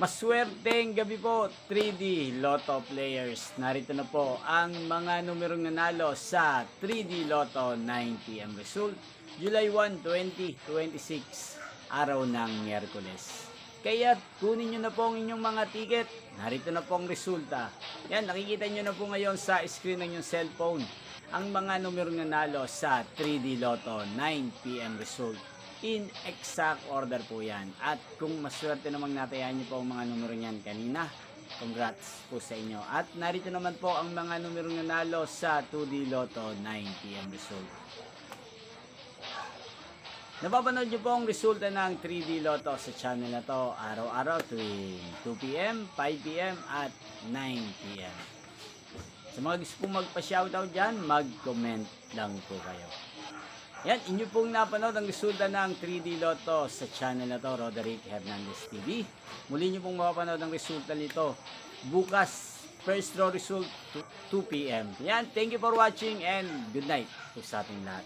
Maswerteng gabi po, 3D Lotto players. Narito na po ang mga numerong nanalo sa 3D Lotto 9pm result. July 1, 2026, araw ng Miyerkules. Kaya kunin nyo na po ang inyong mga ticket. Narito na po ang resulta. Yan, nakikita nyo na po ngayon sa screen ng inyong cellphone ang mga numerong nanalo sa 3D Lotto 9pm result. In exact order po yan. At kung maswerte namang natayan nyo po ang mga numero niyan kanina, congrats po sa inyo. At narito naman po ang mga numero nanalo sa 2D Lotto 9pm result. Napapanood nyo po ang resulta ng 3D Lotto sa channel na to araw-araw tuwing 2pm, 5pm at 9pm. Sa mga gusto pong magpa-shoutout dyan, mag-comment lang po kayo. Yan, inyo pong napanood ang resulta ng 3D Lotto sa channel na to, Roderick Hernandez TV. Muli nyo pong mapapanood ang resulta nito bukas, first draw result 2pm. Yan, thank you for watching and good night po sa ating lahat.